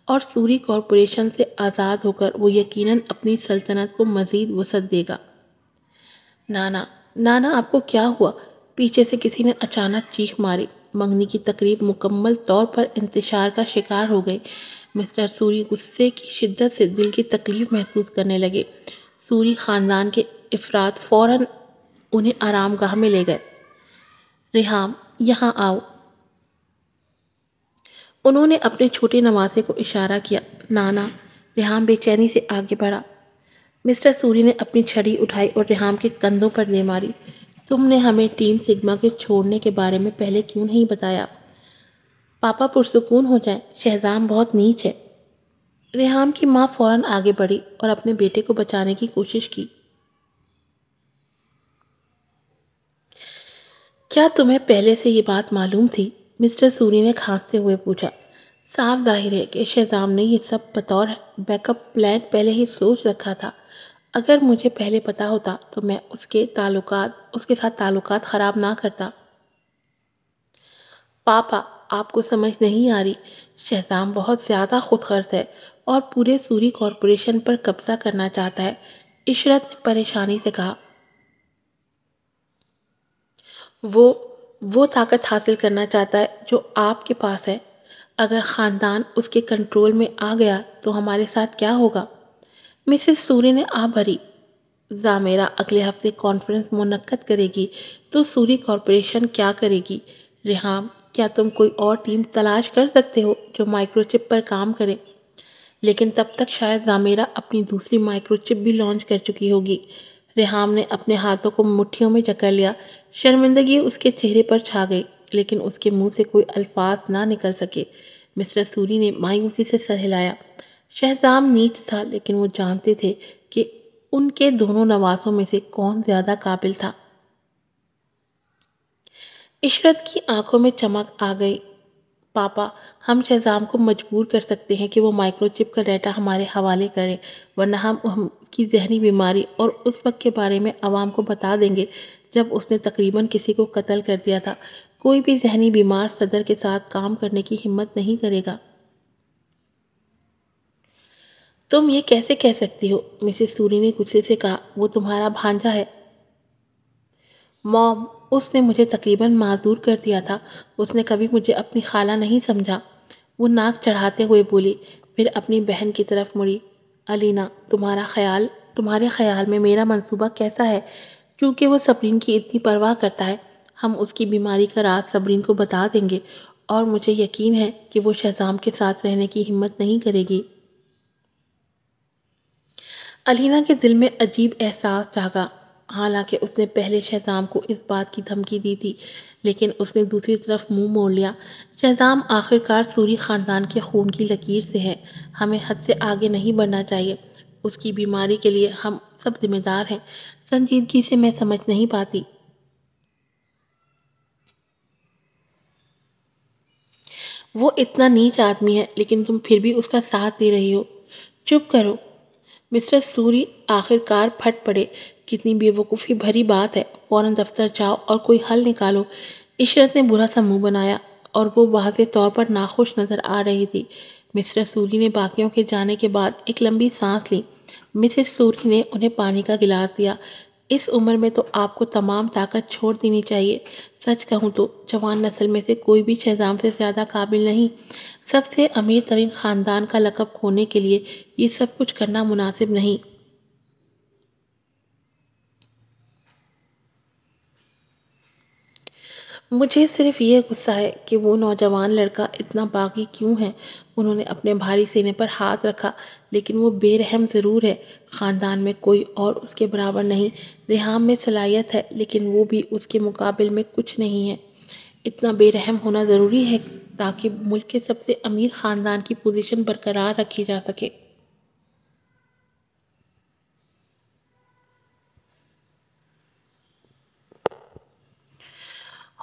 اور سوری کارپوریشن سے آزاد ہو کر وہ یقیناً اپنی سلطنت کو مزید وسعت دے گا۔ نانا آپ کو کیا ہوا؟ پیچھے سے کسی نے اچانک چیخ ماری۔ منگنی کی تقریب مکمل طور پر انتشار کا شکار ہو گئی۔ مسٹر سوری غصے کی شدت سے دل کی تکلیف محسوس کرنے لگے۔ سوری خاندان کے افراد فوراً انہیں آرام گاہ میں لے گئے۔ ریحام، یہاں آؤ۔ انہوں نے اپنے چھوٹے نواسے کو اشارہ کیا۔ نانا۔ ریحام بے چینی سے آگے بڑھا۔ مسٹر سوری نے اپنی چھڑی اٹھائی اور ریحام کے کندھوں پر دے ماری۔ تم نے ہمیں ٹیم سگما کے چھوڑنے کے بارے میں پہلے کیوں نہیں بتایا؟ پاپا پرسکون ہو جائیں، شہزام بہت نیچ ہے۔ ریحام کی ماں فوراً آگے بڑھی اور اپنے بیٹے کو بچانے کی کوشش کی۔ کیا تمہیں پہلے سے یہ بات معلوم تھی؟ مسٹر سوری نے کھانستے ہوئے پوچھا۔ صاف ظاہر ہے کہ شہزام نے یہ سب بطور بیک اپ پلان پہلے ہی سوچ رکھا تھا۔ اگر مجھے پہلے پتا ہوتا تو میں اس کے ساتھ تعلقات خراب نہ کرتا۔ پاپا، آپ کو سمجھ نہیں آ رہی، شہزام بہت زیادہ خود غرض ہے اور پورے سوری کارپوریشن پر قبضہ کرنا چاہتا ہے، عشرت نے پریشانی سے کہا۔ وہ طاقت حاصل کرنا چاہتا ہے جو آپ کے پاس ہے۔ اگر خاندان اس کے کنٹرول میں آ گیا تو ہمارے ساتھ کیا ہوگا؟ مسز سوری نے آہ بھری۔ زامیرا اگلے ہفتے کانفرنس منعقد کرے گی تو سوری کارپوریشن کیا کرے گی؟ ریحام، کیا تم کوئی اور ٹیم تلاش کر سکتے ہو جو مائکرو چپ پر کام کرے؟ لیکن تب تک شاید زامیرا اپنی دوسری مائکرو چپ بھی لانچ کر چکی ہوگی۔ ریحام نے اپنے ہاتھوں کو مٹھیوں میں جکڑ لیا۔ شرمندگی اس کے چہرے پر چھا گئی لیکن اس کے منہ سے کوئی الفاظ نہ نکل سکے۔ مسٹر سوری نے مایوسی سے سر ہلایا۔ شہزام نیچ تھا لیکن وہ جانتے تھے کہ ان کے دونوں نواسوں میں سے کون زیادہ قابل تھا۔ عشرت کی آنکھوں میں چمک آ گئی۔ پاپا، ہم شہزام کو مجبور کر سکتے ہیں کہ وہ مائکرو چپ کا ڈیٹا ہمارے حوالے کریں، ورنہ ہم کی ذہنی بیماری اور اس وقت کے بارے میں عوام کو بتا دیں گے جب اس نے تقریباً کسی کو قتل کر دیا تھا۔ کوئی بھی ذہنی بیمار صدر کے ساتھ کام کرنے کی ہمت نہیں کرے گا۔ تم یہ کیسے کہہ سکتی ہو؟ مسز سوری نے غصے سے کہا۔ وہ تمہارا بھانجا ہے۔ موم، اس نے مجھے تقریباً معذور کر دیا تھا۔ اس نے کبھی مجھے اپنی خالہ نہیں سمجھا۔ وہ ناک چڑھاتے ہوئے بولی، پھر اپنی بہن کی طرف مڑی۔ الینا، تمہارے خیال میں میرا منصوبہ کیسا ہے؟ کیونکہ وہ صبرین کی اتنی پرواہ کرتا ہے، ہم اس کی بیماری کا راز صبرین کو بتا دیں گے اور مجھے یقین ہے کہ وہ شہزام کے ساتھ رہنے کی ہمت نہیں کرے گی۔ الینا کے دل میں عجیب احساس جاگا۔ حالانکہ اس نے پہلے شہزام کو اس بات کی دھمکی دی تھی لیکن اس نے دوسری طرف منہ موڑ لیا۔ شہزام آخرکار سوری خاندان کے خون کی لکیر سے ہے۔ ہمیں حد سے آگے نہیں بڑھنا چاہیے۔ اس کی بیماری کے لیے ہم سب ذمہ دار ہیں۔ سنجیدگی سے میں سمجھ نہیں پاتی۔ وہ اتنا نیچ آدمی ہے لیکن تم پھر بھی اس کا ساتھ دے رہی ہو۔ چپ کرو۔ مسٹر سوری آخرکار پھٹ پڑے۔ کتنی بے وقوفی بھری بات ہے۔ فوراً دفتر جاؤ اور کوئی حل نکالو۔ عشرت نے برا سا منہ بنایا اور وہ واضح طور پر ناخوش نظر آ رہی تھی۔ مسٹر سوری نے باقیوں کے جانے کے بعد ایک لمبی سانس لی۔ مسز سوری نے انہیں پانی کا گلاس دیا۔ اس عمر میں تو آپ کو تمام طاقت چھوڑ دینی چاہیے۔ سچ کہوں تو جوان نسل میں سے کوئی بھی شہزام سے زیادہ قابل نہیں۔ سب سے امیر ترین خاندان کا لقب کھونے کے لیے یہ سب کچھ کرنا مناسب نہیں۔ مجھے صرف یہ غصہ ہے کہ وہ نوجوان لڑکا اتنا باغی کیوں ہے۔ انہوں نے اپنے بھاری سینے پر ہاتھ رکھا۔ لیکن وہ بے رحم ضرور ہے۔ خاندان میں کوئی اور اس کے برابر نہیں۔ ریحام میں صلاحیت ہے لیکن وہ بھی اس کے مقابل میں کچھ نہیں ہے۔ اتنا بے رحم ہونا ضروری ہے تاکہ ملک کے سب سے امیر خاندان کی پوزیشن برقرار رکھی جا سکے۔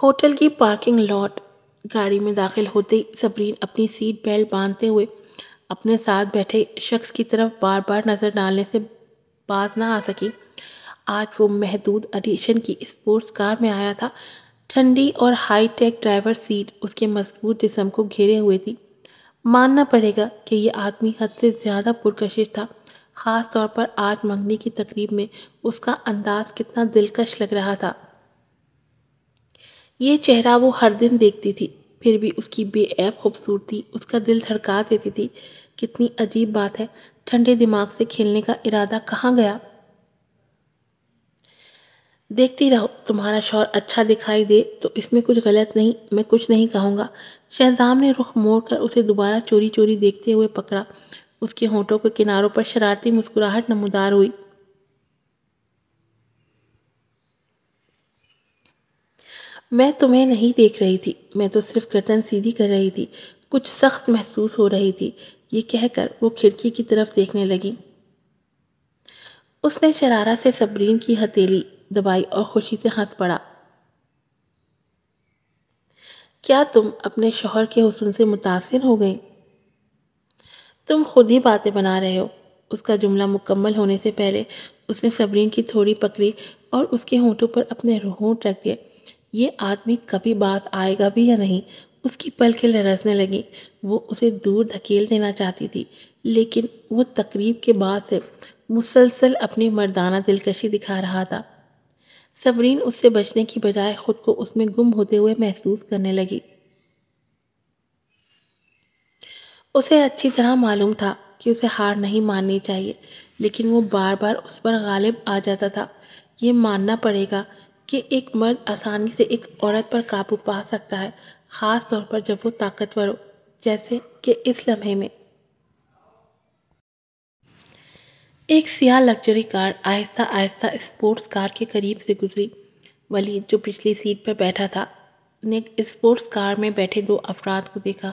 ہوٹل کی پارکنگ لاٹ۔ گاڑی میں داخل ہوتے ہی صبرین اپنی سیٹ بیلٹ باندھتے ہوئے اپنے ساتھ بیٹھے شخص کی طرف بار بار نظر ڈالنے سے باز نہ آ سکی۔ آج وہ محدود ایڈیشن کی اسپورٹس کار میں آیا تھا۔ ٹھنڈی اور ہائی ٹیک ڈرائیور سیٹ اس کے مضبوط جسم کو گھیرے ہوئے تھی۔ ماننا پڑے گا کہ یہ آدمی حد سے زیادہ پرکشش تھا، خاص طور پر آج منگنی کی تقریب میں اس کا انداز کتنا دلکش لگ رہا تھا۔ یہ چہرہ وہ ہر دن دیکھتی تھی، پھر بھی اس کی بے عیب خوبصورتی اس کا دل دھڑکا دیتی تھی۔ کتنی عجیب بات ہے، ٹھنڈے دماغ سے کھیلنے کا ارادہ کہاں گیا؟ دیکھتی رہو، تمہارا شوہر اچھا دکھائی دے تو اس میں کچھ غلط نہیں، میں کچھ نہیں کہوں گا۔ شہزام نے رخ موڑ کر اسے دوبارہ چوری چوری دیکھتے ہوئے پکڑا۔ اس کے ہونٹوں کے کناروں پر شرارتی مسکراہٹ نمودار ہوئی۔ میں تمہیں نہیں دیکھ رہی تھی، میں تو صرف گردن سیدھی کر رہی تھی، کچھ سخت محسوس ہو رہی تھی، یہ کہہ کر وہ کھڑکی کی طرف دیکھنے لگی۔ اس نے شرارت سے صبرین کی ہتھیلی دبائی اور خوشی سے ہنس پڑا۔ کیا تم اپنے شوہر کے حسن سے متاثر ہو گئی؟ تم خود ہی باتیں بنا رہے ہو۔ اس کا جملہ مکمل ہونے سے پہلے اس نے صبرین کی تھوڑی پکڑی اور اس کے ہونٹوں پر اپنے ہونٹ رکھ دیے۔ یہ آدمی کبھی بات آئے گا بھی یا نہیں؟ اس کی پلکیں لرزنے لگیں۔ وہ اسے دور دھکیل دینا چاہتی تھی، لیکن وہ تقریب کے بعد سے مسلسل اپنی مردانہ دلکشی دکھا رہا تھا۔ صبرین اس سے بچنے کی بجائے خود کو اس میں گم ہوتے ہوئے محسوس کرنے لگی۔ اسے اچھی طرح معلوم تھا کہ اسے ہار نہیں ماننی چاہیے، لیکن وہ بار بار اس پر غالب آ جاتا تھا۔ یہ ماننا پڑے گا کہ ایک مرد آسانی سے ایک عورت پر قابو پا سکتا ہے، خاص طور پر جب وہ طاقتور ہو، جیسے کہ اس لمحے میں۔ ایک سیاہ لگژری کار آہستہ آہستہ اسپورٹس کار کے قریب سے گزری۔ ولید، جو پچھلی سیٹ پر بیٹھا تھا، نے اسپورٹس کار میں بیٹھے دو افراد کو دیکھا۔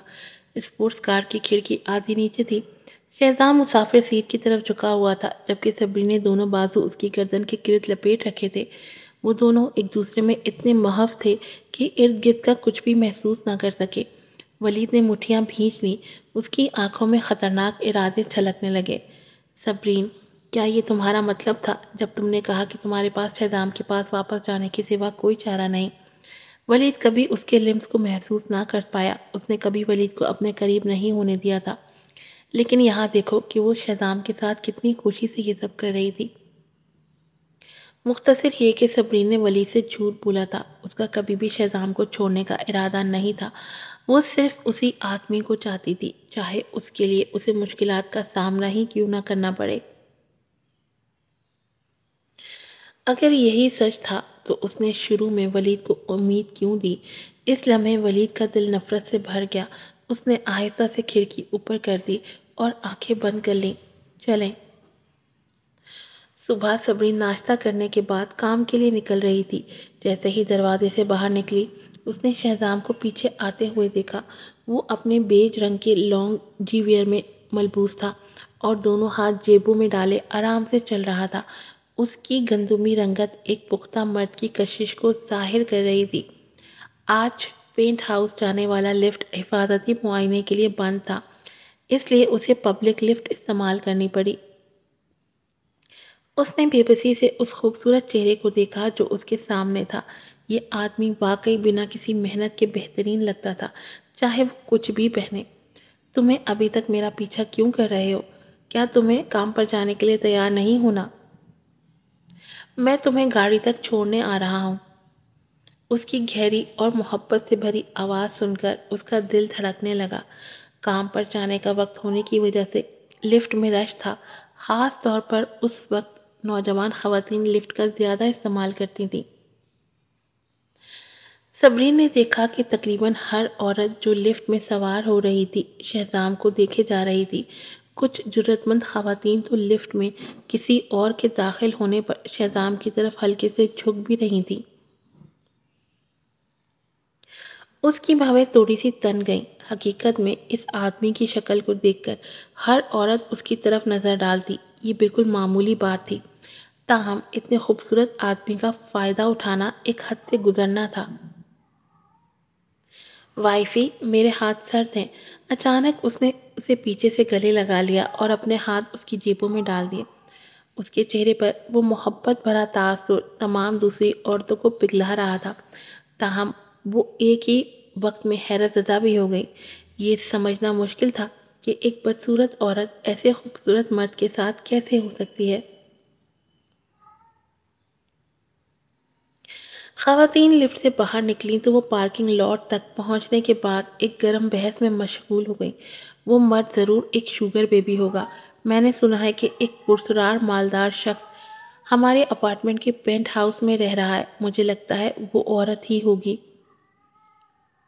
اسپورٹس کار کی کھڑکی آدھی نیچے تھی۔ شہزام مسافر سیٹ کی طرف جھکا ہوا تھا، جبکہ صبرین نے دونوں بازو اس کی گردن کے گرد لپیٹ رکھے تھے۔ وہ دونوں ایک دوسرے میں اتنے محو تھے کہ ارد گرد کا کچھ بھی محسوس نہ کر سکے۔ ولید نے مٹھیاں بھینچ لیں، اس کی آنکھوں میں خطرناک ارادے چھلکنے لگے۔ صبرین، کیا یہ تمہارا مطلب تھا جب تم نے کہا کہ تمہارے پاس شہزام کے پاس واپس جانے کے سوا کوئی چارہ نہیں؟ ولید کبھی اس کے لمس کو محسوس نہ کر پایا، اس نے کبھی ولید کو اپنے قریب نہیں ہونے دیا تھا، لیکن یہاں دیکھو کہ وہ شہزام کے ساتھ کتنی خوشی سے یہ سب کر رہی تھی۔ مختصر یہ کہ صبرین نے ولید سے جھوٹ بولا تھا، اس کا کبھی بھی شہزام کو چھوڑنے کا ارادہ نہیں تھا، وہ صرف اسی آدمی کو چاہتی تھی، چاہے اس کے لیے اسے مشکلات کا سامنا ہی کیوں نہ کرنا پڑے۔ اگر یہی سچ تھا تو اس نے شروع میں ولید کو امید کیوں دی؟ اس لمحے ولید کا دل نفرت سے بھر گیا۔ اس نے آہستہ سے کھڑکی اوپر کر دی اور آنکھیں بند کر لیں۔ چلیں۔ صبح صبرین ناشتہ کرنے کے بعد کام کے لیے نکل رہی تھی۔ جیسے ہی دروازے سے باہر نکلی، اس نے شہزام کو پیچھے آتے ہوئے دیکھا۔ وہ اپنے بیج رنگ کے لانگ جی ویئر میں ملبوس تھا اور دونوں ہاتھ جیبوں میں ڈالے آرام سے چل رہا تھا۔ اس کی گندمی رنگت ایک پختہ مرد کی کشش کو ظاہر کر رہی تھی۔ آج پینٹ ہاؤس جانے والا لفٹ حفاظتی معائنے کے لیے بند تھا، اس لیے اسے پبلک لفٹ استعمال کرنی پڑی۔ اس نے بے بسی سے اس خوبصورت چہرے کو دیکھا جو اس کے سامنے تھا۔ یہ آدمی واقعی بنا کسی محنت کے بہترین لگتا تھا، چاہے وہ کچھ بھی پہنے۔ تمہیں ابھی تک میرا پیچھا کیوں کر رہے ہو؟ کیا تمہیں کام پر جانے کے لیے تیار نہیں ہونا؟ میں تمہیں گاڑی تک چھوڑنے آ رہا ہوں۔ اس کی گہری اور محبت سے بھری آواز سن کر اس کا دل دھڑکنے لگا۔ کام پر جانے کا وقت ہونے کی وجہ سے لفٹ میں رش تھا، خاص طور پر اس وقت نوجوان خواتین لفٹ کا زیادہ استعمال کرتی تھیں۔ صبرین نے دیکھا کہ تقریباً ہر عورت جو لفٹ میں سوار ہو رہی تھی شہزام کو دیکھے جا رہی تھی۔ کچھ جرأت مند خواتین تو لفٹ میں کسی اور کے داخل ہونے پر شہزام کی طرف ہلکے سے جھک بھی رہی تھیں۔ اس کی بھویں تھوڑی سی تن گئیں۔ حقیقت میں اس آدمی کی شکل کو دیکھ کر ہر عورت اس کی طرف نظر ڈالتی، یہ بالکل معمولی بات تھی، تاہم اتنے خوبصورت آدمی کا فائدہ اٹھانا ایک حد سے گزرنا تھا۔ وائفی، میرے ہاتھ سرد ہیں۔ اچانک اس نے اسے پیچھے سے گلے لگا لیا اور اپنے ہاتھ اس کی جیبوں میں ڈال دیے۔ اس کے چہرے پر وہ محبت بھرا تاثر تمام دوسری عورتوں کو پگھلا رہا تھا، تاہم وہ ایک ہی وقت میں حیرت زدہ بھی ہو گئی۔ یہ سمجھنا مشکل تھا کہ ایک بدصورت عورت ایسے خوبصورت مرد کے ساتھ کیسے ہو سکتی ہے۔ خواتین لفٹ سے باہر نکلیں تو وہ پارکنگ لاٹ تک پہنچنے کے بعد ایک گرم بحث میں مشغول ہو گئیں۔ وہ مرد ضرور ایک شوگر بیبی ہوگا۔ میں نے سنا ہے کہ ایک پرسرار مالدار شخص ہمارے اپارٹمنٹ کے پینٹ ہاؤس میں رہ رہا ہے، مجھے لگتا ہے وہ عورت ہی ہوگی۔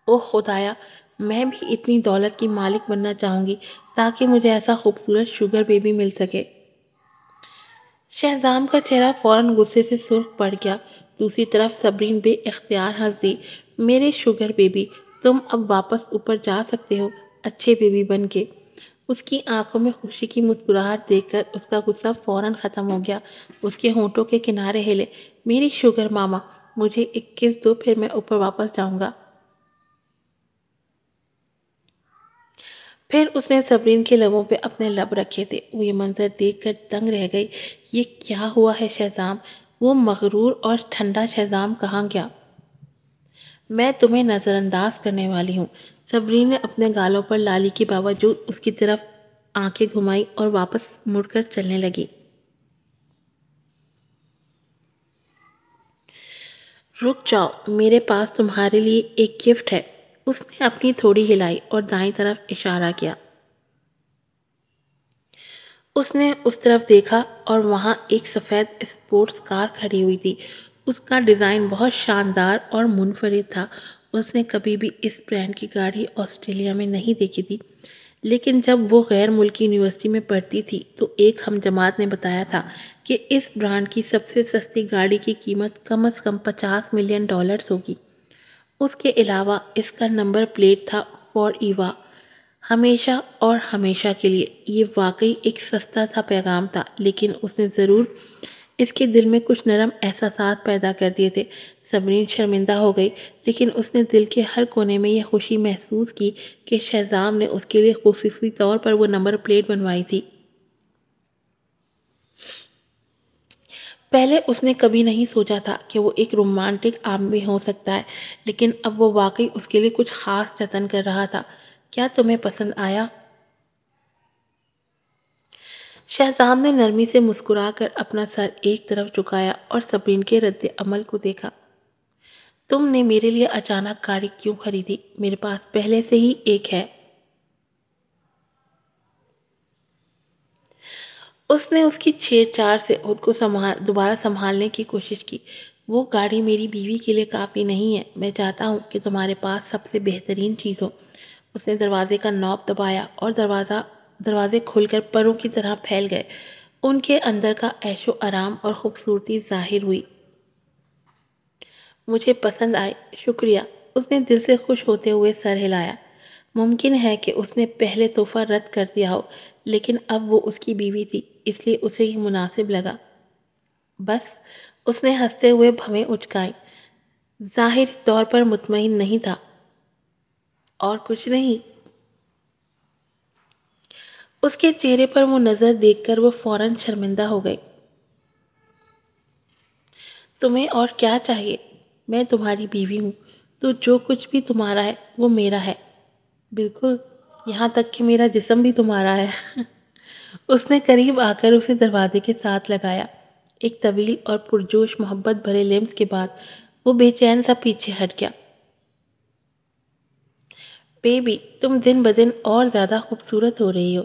اوہ خدایا، میں بھی اتنی دولت کی مالک بننا چاہوں گی تاکہ مجھے ایسا خوبصورت شوگر بیبی مل سکے۔ شہزام کا چہرہ فوراً غصے سے سرخ پڑ گیا۔ دوسری طرف صبرین بے اختیار ہنس دی۔ میرے شوگر بیبی، تم اب واپس اوپر جا سکتے ہو اچھے بیبی بن کے۔ اس کی آنکھوں میں خوشی کی مسکراہٹ دیکھ کر اس کا غصہ فوراً ختم ہو گیا۔ اس کے ہونٹوں کے کنارے ہلے۔ میری شوگر ماما، مجھے ایک کس دو، پھر میں اوپر واپس جاؤں گا۔ پھر اس نے صبرین کے لبوں پہ اپنے لب رکھے تھے۔ وہ یہ منظر دیکھ کر دنگ رہ گئی۔ یہ کیا ہوا ہے شہزام؟ وہ مغرور اور ٹھنڈا شہزام کہاں گیا؟ میں تمہیں نظر انداز کرنے والی ہوں۔ صبرین نے اپنے گالوں پر لالی کے باوجود اس کی طرف آنکھیں گھمائی اور واپس مڑ کر چلنے لگی۔ رک جاؤ، میرے پاس تمہارے لیے ایک گفٹ ہے۔ اس نے اپنی تھوڑی ہلائی اور دائیں طرف اشارہ کیا۔ اس نے اس طرف دیکھا اور وہاں ایک سفید اسپورٹس کار کھڑی ہوئی تھی۔ اس کا ڈیزائن بہت شاندار اور منفرد تھا۔ اس نے کبھی بھی اس برانڈ کی گاڑی آسٹریلیا میں نہیں دیکھی تھی، لیکن جب وہ غیر ملکی یونیورسٹی میں پڑھتی تھی تو ایک ہم جماعت نے بتایا تھا کہ اس برانڈ کی سب سے سستی گاڑی کی قیمت کم از کم $50 ملین ہوگی۔ اس کے علاوہ اس کا نمبر پلیٹ تھا فار ایوا، ہمیشہ اور ہمیشہ کے لیے۔ یہ واقعی ایک سستا تھا پیغام تھا، لیکن اس نے ضرور اس کے دل میں کچھ نرم احساسات پیدا کر دیے تھے۔ صبرین شرمندہ ہو گئی، لیکن اس نے دل کے ہر کونے میں یہ خوشی محسوس کی کہ شہزام نے اس کے لیے خصوصی طور پر وہ نمبر پلیٹ بنوائی تھی۔ پہلے اس نے کبھی نہیں سوچا تھا کہ وہ ایک رومانٹک آدمی ہو سکتا ہے، لیکن اب وہ واقعی اس کے لیے کچھ خاص جتن کر رہا تھا۔ کیا تمہیں پسند آیا؟ شہزام نے نرمی سے مسکرا کر اپنا سر ایک طرف جھکایا اور صبرین کے رد عمل کو دیکھا۔ تم نے میرے لیے اچانک گاڑی کیوں خریدی؟ میرے پاس پہلے سے ہی ایک ہے۔ اس نے اس کی چھیڑ چھاڑ سے خود کو دوبارہ سنبھالنے کی کوشش کی۔ وہ گاڑی میری بیوی کے لیے کافی نہیں ہے۔ میں چاہتا ہوں کہ تمہارے پاس سب سے بہترین چیز ہو۔ اس نے دروازے کا نوب دبایا اور دروازے کھل کر پروں کی طرح پھیل گئے۔ ان کے اندر کا عیش و آرام اور خوبصورتی ظاہر ہوئی۔ مجھے پسند آئے، شکریہ۔ اس نے دل سے خوش ہوتے ہوئے سر ہلایا۔ ممکن ہے کہ اس نے پہلے تحفہ رد کر دیا ہو، لیکن اب وہ اس کی بیوی تھی، اس لیے اسے ہی مناسب لگا۔ بس، اس نے ہنستے ہوئے بھویں اچکائیں۔ ظاہری طور پر مطمئن نہیں تھا، اور کچھ نہیں۔ اس کے چہرے پر وہ نظر دیکھ کر وہ فوراً شرمندہ ہو گئی۔ تمہیں اور کیا چاہیے؟ میں تمہاری بیوی ہوں، تو جو کچھ بھی تمہارا ہے وہ میرا ہے۔ بالکل، یہاں تک کہ میرا جسم بھی تمہارا ہے۔ اس نے قریب آ کر اسے دروازے کے ساتھ لگایا۔ ایک طویل اور پرجوش محبت بھرے لمس کے بعد وہ بے چین سا پیچھے ہٹ گیا۔ بیبی، تم دن بدن اور زیادہ خوبصورت ہو رہی ہو۔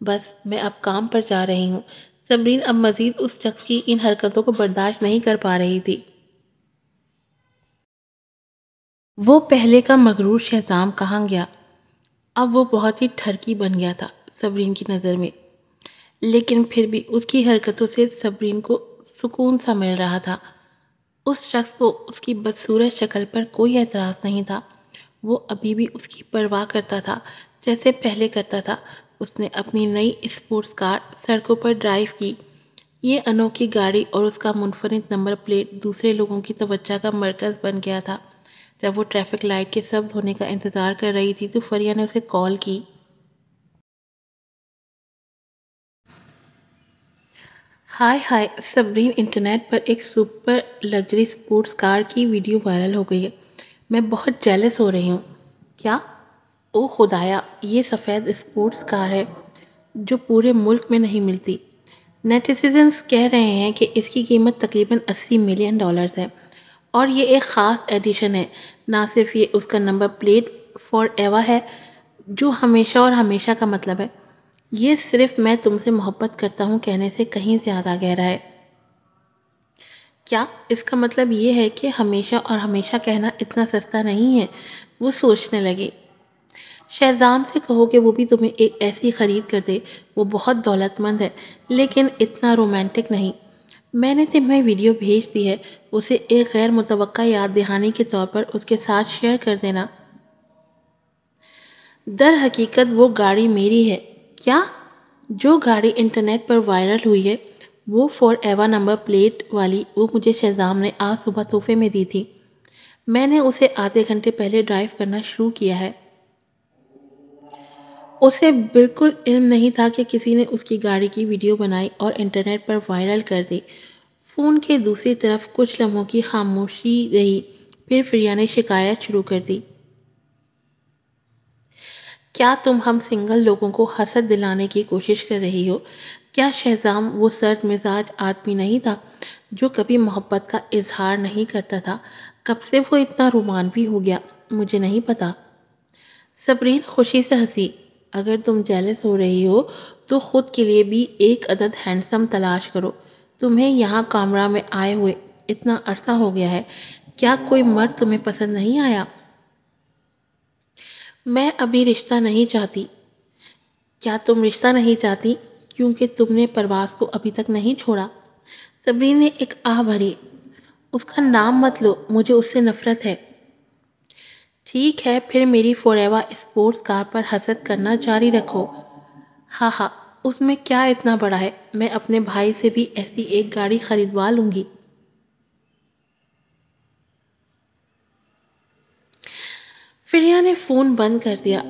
بس میں اب کام پر جا رہی ہوں۔ صبرین اب مزید اس شخص کی ان حرکتوں کو برداشت نہیں کر پا رہی تھی۔ وہ پہلے کا مغرور شہزام کہاں گیا؟ اب وہ بہت ہی ٹھرکی بن گیا تھا صبرین کی نظر میں، لیکن پھر بھی اس کی حرکتوں سے صبرین کو سکون سا مل رہا تھا۔ اس شخص کو اس کی بدصورت شکل پر کوئی اعتراض نہیں تھا۔ وہ ابھی بھی اس کی پرواہ کرتا تھا جیسے پہلے کرتا تھا۔ اس نے اپنی نئی اسپورٹس کار سڑکوں پر ڈرائیو کی۔ یہ انوکھی گاڑی اور اس کا منفرد نمبر پلیٹ دوسرے لوگوں کی توجہ کا مرکز بن گیا تھا۔ جب وہ ٹریفک لائٹ کے سبز ہونے کا انتظار کر رہی تھی تو فریہ نے اسے کال کی۔ ہائے ہائے، صبرین، انٹرنیٹ پر ایک سپر لگژری اسپورٹس کار کی ویڈیو وائرل ہو گئی ہے۔ میں بہت جیلس ہو رہی ہوں۔ کیا؟ او خدایا، یہ سفید اسپورٹس کار ہے جو پورے ملک میں نہیں ملتی۔ نیٹیزنز کہہ رہے ہیں کہ اس کی قیمت تقریباً $80 ملین ہے، اور یہ ایک خاص ایڈیشن ہے۔ نہ صرف یہ اس کا نمبر پلیٹ فار ایوا ہے، جو ہمیشہ اور ہمیشہ کا مطلب ہے، یہ صرف میں تم سے محبت کرتا ہوں کہنے سے کہیں زیادہ گہرا ہے۔ کیا اس کا مطلب یہ ہے کہ ہمیشہ اور ہمیشہ کہنا اتنا سستا نہیں ہے؟ وہ سوچنے لگی۔ شہزام سے کہو کہ وہ بھی تمہیں ایک ایسی خرید کر دے۔ وہ بہت دولت مند ہے، لیکن اتنا رومانٹک نہیں۔ میں نے تمہیں ویڈیو بھیج دی ہے، اسے ایک غیر متوقع یاد دہانی کے طور پر اس کے ساتھ شیئر کر دینا۔ در حقیقت وہ گاڑی میری ہے۔ کیا؟ جو گاڑی انٹرنیٹ پر وائرل ہوئی ہے، وہ فور ایور نمبر پلیٹ والی، وہ مجھے شہزام نے آج صبح تحفے میں دی تھی۔ میں نے اسے آدھے گھنٹے پہلے ڈرائیو کرنا شروع کیا ہے۔ اسے بالکل علم نہیں تھا کہ کسی نے اس کی گاڑی کی ویڈیو بنائی اور انٹرنیٹ پر وائرل کر دی۔ فون کے دوسری طرف کچھ لمحوں کی خاموشی رہی، پھر فریہ نے شکایت شروع کر دی۔ کیا تم ہم سنگل لوگوں کو حسد دلانے کی کوشش کر رہی ہو؟ کیا شہزام وہ سرد مزاج آدمی نہیں تھا جو کبھی محبت کا اظہار نہیں کرتا تھا؟ کب سے وہ اتنا رومانوی ہو گیا؟ مجھے نہیں پتا۔ صبرین خوشی سے ہنسی۔ اگر تم جیلس ہو رہی ہو تو خود کے لیے بھی ایک عدد ہینڈسم تلاش کرو۔ تمہیں یہاں کامرہ میں آئے ہوئے اتنا عرصہ ہو گیا ہے، کیا کوئی مرد تمہیں پسند نہیں آیا؟ میں ابھی رشتہ نہیں چاہتی۔ کیا تم رشتہ نہیں چاہتی کیونکہ تم نے پرواز کو ابھی تک نہیں چھوڑا؟ صبرین نے ایک آہ بھری۔ اس کا نام مت لو، مجھے اس سے نفرت ہے۔ ٹھیک ہے، پھر میری فوریوا اسپورٹس کار پر حسد کرنا جاری رکھو۔ ہاں ہاں، اس میں کیا اتنا بڑا ہے؟ میں اپنے بھائی سے بھی ایسی ایک گاڑی خریدوا لوں گی۔ فریہ نے فون بند کر دیا۔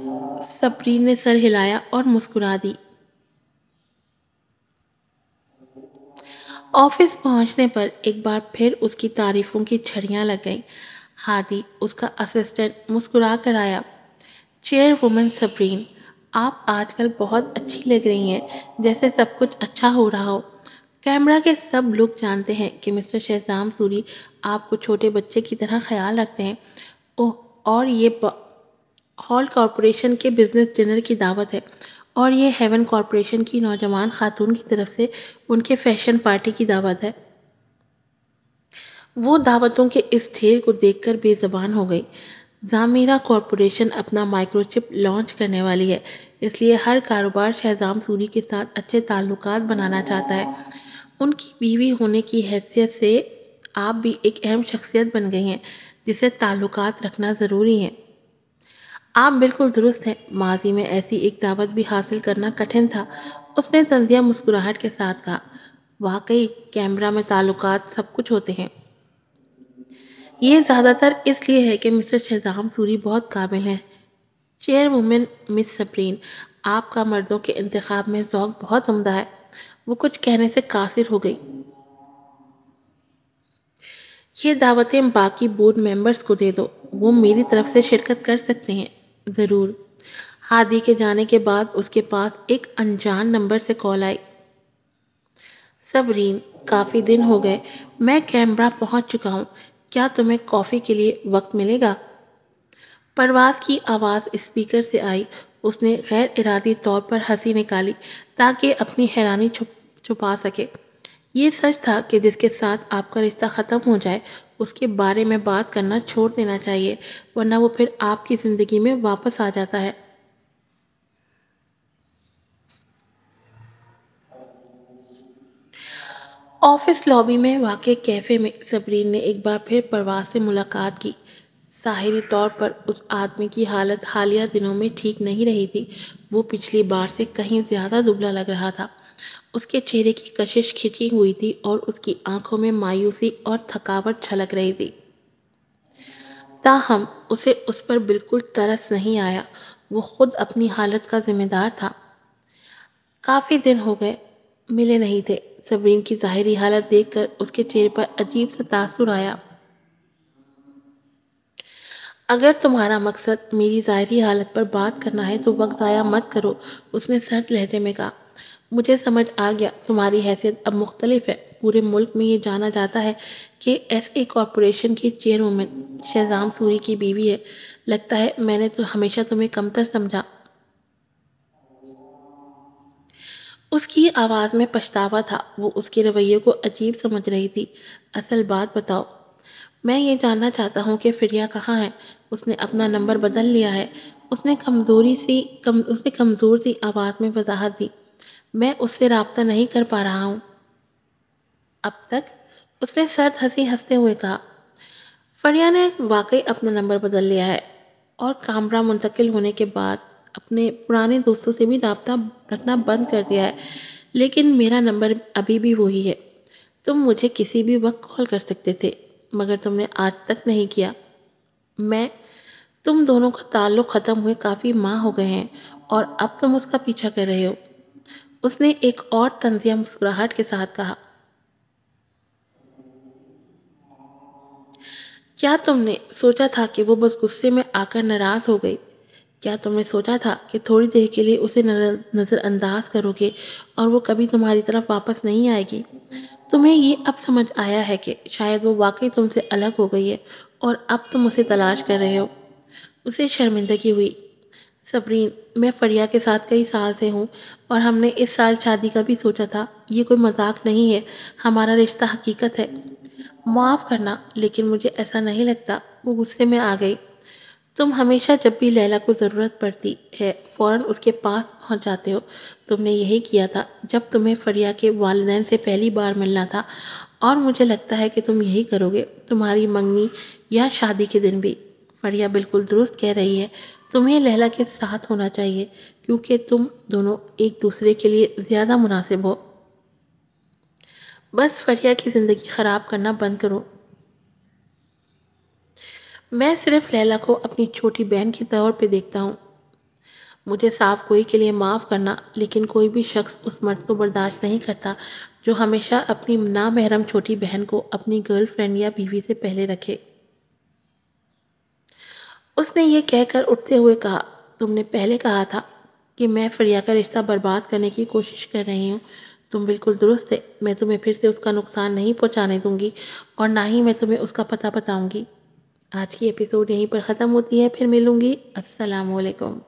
صبرین نے سر ہلایا اور مسکرا دی۔ آفس پہنچنے پر ایک بار پھر اس کی تعریفوں کی جھڑیاں لگ گئیں۔ ہادی، اس کا اسسٹنٹ، مسکرا کر آیا۔ چیئر وومن صبرین، آپ آج کل بہت اچھی لگ رہی ہیں، جیسے سب کچھ اچھا ہو رہا ہو۔ کیمرہ کے سب لوگ جانتے ہیں کہ مسٹر شہزام سوری آپ کو چھوٹے بچے کی طرح خیال رکھتے ہیں۔ اوہ، اور یہ ہال کارپوریشن کے بزنس ڈنر کی دعوت ہے، اور یہ ہیون کارپوریشن کی نوجوان خاتون کی طرف سے ان کے فیشن پارٹی کی دعوت ہے۔ وہ دعوتوں کے اس ڈھیر کو دیکھ کر بے زبان ہو گئی۔ ضمیرہ کارپوریشن اپنا مائکرو چپ لانچ کرنے والی ہے، اس لیے ہر کاروبار شہزام سوری کے ساتھ اچھے تعلقات بنانا چاہتا ہے۔ ان کی بیوی ہونے کی حیثیت سے آپ بھی ایک اہم شخصیت بن گئی ہیں جسے تعلقات رکھنا ضروری ہے۔ آپ بالکل درست ہیں، ماضی میں ایسی ایک دعوت بھی حاصل کرنا کٹھن تھا۔ اس نے طنزیہ مسکراہٹ کے ساتھ کہا۔ واقعی کیمرہ میں تعلقات سب کچھ ہوتے ہیں۔ یہ زیادہ تر اس لیے ہے کہ مسٹر شہزام سوری بہت قابل ہیں۔ چیئر وومن مس صبرین، آپ کا مردوں کے انتخاب میں ذوق بہت عمدہ ہے۔ وہ کچھ کہنے سے قاصر ہو گئی۔ یہ دعوتیں باقی بورڈ ممبرز کو دے دو، وہ میری طرف سے شرکت کر سکتے ہیں۔ ضرور۔ ہادی کے جانے کے بعد اس کے پاس ایک انجان نمبر سے کال آئی۔ صبرین، کافی دن ہو گئے، میں کیمبرا پہنچ چکا ہوں، کیا تمہیں کافی کے لیے وقت ملے گا؟ پرواز کی آواز اسپیکر سے آئی۔ اس نے غیر ارادی طور پر ہنسی نکالی تاکہ اپنی حیرانی چھپا سکے۔ یہ سچ تھا کہ جس کے ساتھ آپ کا رشتہ ختم ہو جائے اس کے بارے میں بات کرنا چھوڑ دینا چاہیے، ورنہ وہ پھر آپ کی زندگی میں واپس آ جاتا ہے۔ آفس لابی میں واقع کیفے میں صبرین نے ایک بار پھر پرواز سے ملاقات کی۔ ظاہری طور پر اس آدمی کی حالت حالیہ دنوں میں ٹھیک نہیں رہی تھی۔ وہ پچھلی بار سے کہیں زیادہ دبلا لگ رہا تھا۔ اس کے چہرے کی کشش کھچی ہوئی تھی اور اس کی آنکھوں میں مایوسی اور تھکاوٹ چھلک رہی تھی۔ تاہم اسے اس پر بالکل ترس نہیں آیا۔ وہ خود اپنی حالت کا ذمہ دار تھا۔ کافی دن ہو گئے ملے نہیں تھے۔ صبرین کی ظاہری حالت دیکھ کر اس کے چہرے پر عجیب سا تاثر آیا۔ اگر تمہارا مقصد میری ظاہری حالت پر بات کرنا ہے تو وقت ضائع مت کرو، اس نے سرد لہجے میں کہا۔ مجھے سمجھ آ گیا، تمہاری حیثیت اب مختلف ہے۔ پورے ملک میں یہ جانا جاتا ہے کہ ایس اے کارپوریشن کی چیئر وومن شہزام سوری کی بیوی ہے۔ لگتا ہے میں نے تو ہمیشہ تمہیں کمتر سمجھا۔ اس کی آواز میں پچھتاوا تھا۔ وہ اس کے رویے کو عجیب سمجھ رہی تھی۔ اصل بات بتاؤ، میں یہ جاننا چاہتا ہوں کہ فریہ کہاں ہے؟ اس نے اپنا نمبر بدل لیا ہے۔ اس نے کمزور سی آواز میں وضاحت دی۔ میں اس سے رابطہ نہیں کر پا رہا ہوں۔ اب تک، اس نے سرد ہنسی ہنستے ہوئے کہا۔ فریہ نے واقعی اپنا نمبر بدل لیا ہے اور کامرہ منتقل ہونے کے بعد اپنے پرانے دوستوں سے بھی رابطہ رکھنا بند کر دیا ہے، لیکن میرا نمبر ابھی بھی وہی ہے۔ تم مجھے کسی بھی وقت کال کر سکتے تھے، مگر تم نے آج تک نہیں کیا۔ تم دونوں کا تعلق ختم ہوئے کافی ماہ ہو گئے ہیں اور اب تم اس کا پیچھا کر رہے ہو۔ اس نے ایک اور طنزیہ مسکراہٹ کے ساتھ کہا۔ کیا تم نے سوچا تھا کہ وہ بس غصے میں آ کر ناراض ہو گئی؟ کیا تم نے سوچا تھا کہ تھوڑی دیر کے لیے اسے نظر انداز کرو گے اور وہ کبھی تمہاری طرف واپس نہیں آئے گی؟ تمہیں یہ اب سمجھ آیا ہے کہ شاید وہ واقعی تم سے الگ ہو گئی ہے اور اب تم اسے تلاش کر رہے ہو۔ اسے شرمندگی ہوئی۔ صبرین، میں فریہ کے ساتھ کئی سال سے ہوں اور ہم نے اس سال شادی کا بھی سوچا تھا۔ یہ کوئی مذاق نہیں ہے، ہمارا رشتہ حقیقت ہے۔ معاف کرنا، لیکن مجھے ایسا نہیں لگتا۔ وہ غصے میں آ گئی۔ تم ہمیشہ جب بھی لیلا کو ضرورت پڑتی ہے فوراً اس کے پاس پہنچ جاتے ہو۔ تم نے یہی کیا تھا جب تمہیں فریہ کے والدین سے پہلی بار ملنا تھا، اور مجھے لگتا ہے کہ تم یہی کرو گے تمہاری منگنی یا شادی کے دن بھی۔ فریہ بالکل درست کہہ رہی ہے، تمہیں لیلا کے ساتھ ہونا چاہیے کیونکہ تم دونوں ایک دوسرے کے لیے زیادہ مناسب ہو۔ بس فریہ کی زندگی خراب کرنا بند کرو۔ میں صرف لیلا کو اپنی چھوٹی بہن کے طور پہ دیکھتا ہوں۔ مجھے صاف گوئی کے لیے معاف کرنا، لیکن کوئی بھی شخص اس مرد کو برداشت نہیں کرتا جو ہمیشہ اپنی نامحرم چھوٹی بہن کو اپنی گرل فرینڈ یا بیوی سے پہلے رکھے۔ اس نے یہ کہہ کر اٹھتے ہوئے کہا، تم نے پہلے کہا تھا کہ میں فریہ کا رشتہ برباد کرنے کی کوشش کر رہی ہوں۔ تم بالکل درست ہے، میں تمہیں پھر سے اس کا نقصان نہیں پہنچانے دوں گی اور نہ ہی میں تمہیں اس کا پتہ بتاؤں گی۔ آج کی ایپیسوڈ یہیں پر ختم ہوتی ہے، پھر ملوں گی۔ السلام علیکم۔